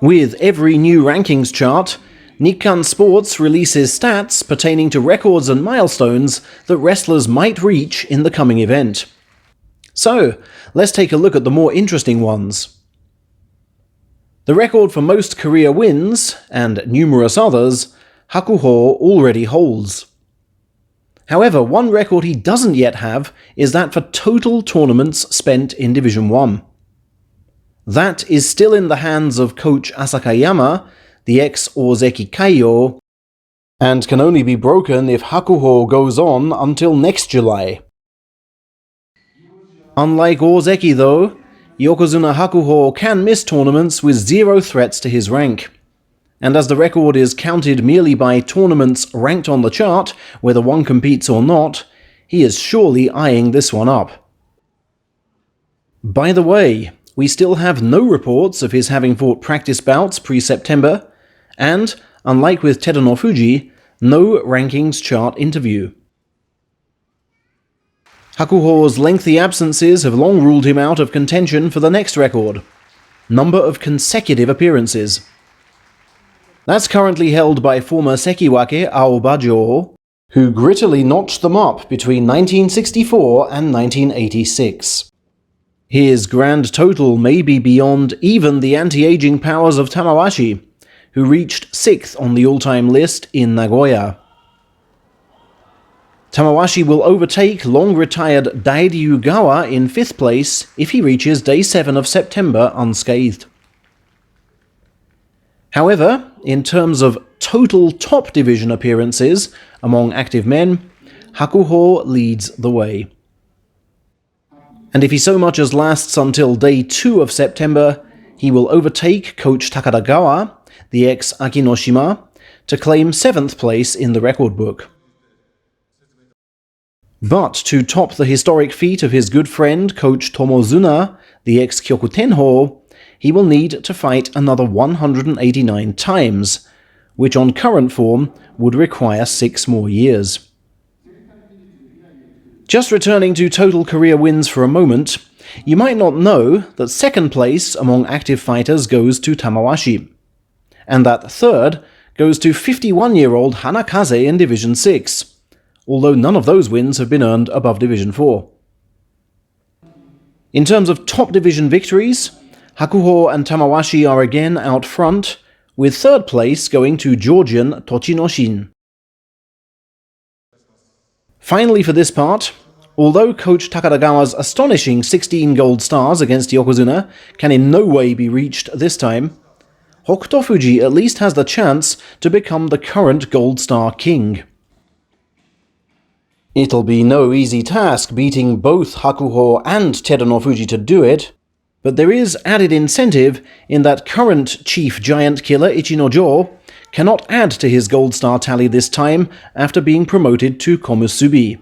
With every new rankings chart, Nikkan Sports releases stats pertaining to records and milestones that wrestlers might reach in the coming event. So, let's take a look at the more interesting ones. The record for most career wins, and numerous others, Hakuho already holds. However, one record he doesn't yet have is that for total tournaments spent in Division 1. That is still in the hands of coach Asakayama, the ex-ozeki Kaiyo, and can only be broken if Hakuho goes on until next July. Unlike ozeki though, Yokozuna Hakuho can miss tournaments with 0 threats to his rank. And as the record is counted merely by tournaments ranked on the chart, whether one competes or not, he is surely eyeing this one up. By the way, we still have no reports of his having fought practice bouts pre-September, and, unlike with Terunofuji, no rankings chart interview. Hakuho's lengthy absences have long ruled him out of contention for the next record, number of consecutive appearances. That's currently held by former Sekiwake Aobajo, who grittily notched them up between 1964 and 1986. His grand total may be beyond even the anti-aging powers of Tamawashi, who reached 6th on the all-time list in Nagoya. Tamawashi will overtake long-retired Dairyu Gawa in 5th place if he reaches Day 7 of September unscathed. However, in terms of total top division appearances among active men, Hakuho leads the way. And if he so much as lasts until Day 2 of September, he will overtake coach Takada Gawa, the ex-Akinoshima, to claim 7th place in the record book. But to top the historic feat of his good friend coach Tomozuna, the ex-Kyokutenho, he will need to fight another 189 times, which on current form would require 6 more years. Just returning to total career wins for a moment, you might not know that 2nd place among active fighters goes to Tamawashi, and that 3rd goes to 51-year-old Hanakaze in Division 6, although none of those wins have been earned above Division 4. In terms of top division victories, Hakuho and Tamawashi are again out front, with 3rd place going to Georgian Tochinoshin. Finally for this part, although coach Takadagawa's astonishing 16 gold stars against Yokozuna can in no way be reached this time, Hokutofuji at least has the chance to become the current gold star king. It'll be no easy task beating both Hakuho and Terunofuji to do it, but there is added incentive in that current chief giant killer Ichinojo cannot add to his gold star tally this time after being promoted to Komusubi.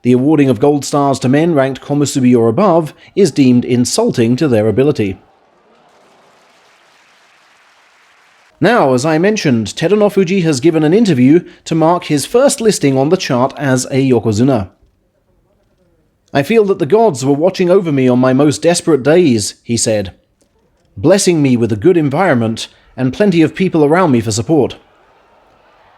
The awarding of gold stars to men ranked Komusubi or above is deemed insulting to their ability. Now, as I mentioned, Terunofuji has given an interview to mark his first listing on the chart as a Yokozuna. "I feel that the gods were watching over me on my most desperate days," he said, "blessing me with a good environment and plenty of people around me for support.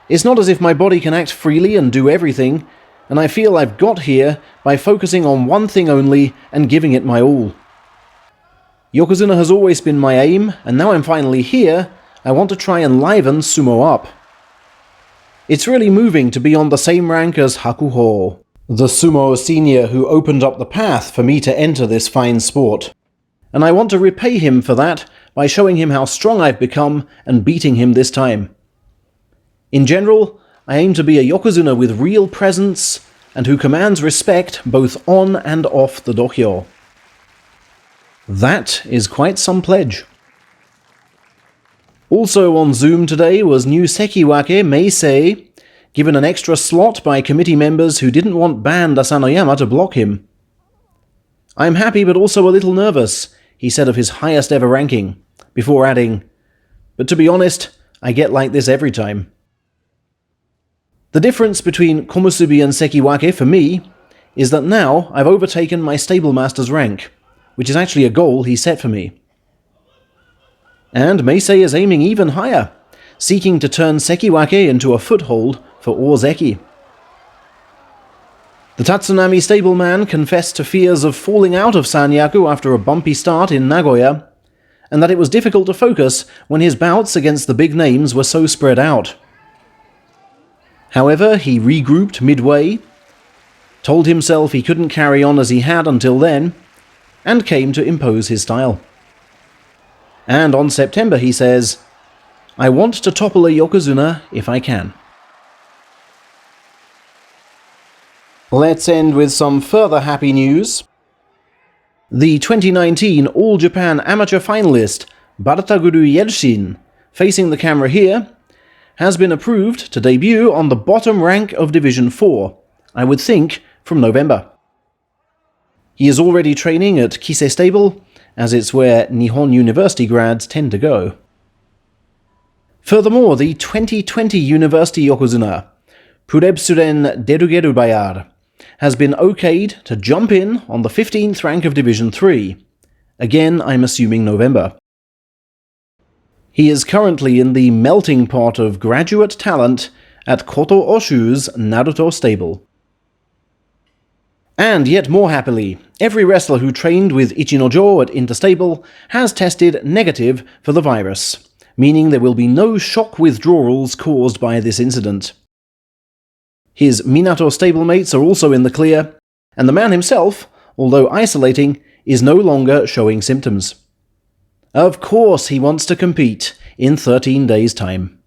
It's not as if my body can act freely and do everything, and I feel I've got here by focusing on one thing only and giving it my all. Yokozuna has always been my aim, and now I'm finally here, I want to try and liven sumo up. It's really moving to be on the same rank as Hakuho, the sumo senior who opened up the path for me to enter this fine sport. And I want to repay him for that by showing him how strong I've become and beating him this time. In general, I aim to be a Yokozuna with real presence and who commands respect both on and off the dohyo." That is quite some pledge. Also on Zoom today was new Sekiwake Meisei, given an extra slot by committee members who didn't want banned Asanoyama to block him. "I'm happy but also a little nervous," he said of his highest ever ranking, before adding, "But to be honest, I get like this every time." The difference between Komusubi and Sekiwake for me is that now I've overtaken my stablemaster's rank, which is actually a goal he set for me. And Meisei is aiming even higher, seeking to turn Sekiwake into a foothold for ozeki. The Tatsunami stableman confessed to fears of falling out of Sanyaku after a bumpy start in Nagoya, and that it was difficult to focus when his bouts against the big names were so spread out. However, he regrouped midway, told himself he couldn't carry on as he had until then, and came to impose his style. And on September he says, "I want to topple a yokozuna if I can." Let's end with some further happy news. The 2019 All Japan Amateur finalist Bartaguru Yelshin, facing the camera here, has been approved to debut on the bottom rank of Division 4, I would think from November. He is already training at Kisei Stable, as it's where Nihon University grads tend to go. Furthermore, the 2020 University Yokozuna, Purebsuren Derugeru Bayar, has been okayed to jump in on the 15th rank of Division 3. Again, I'm assuming November. He is currently in the melting pot of graduate talent at Koto Oshu's Naruto stable. And yet more happily, every wrestler who trained with Ichinojo at Interstable has tested negative for the virus, meaning there will be no shock withdrawals caused by this incident. His Minato stablemates are also in the clear, and the man himself, although isolating, is no longer showing symptoms. Of course he wants to compete in 13 days' time.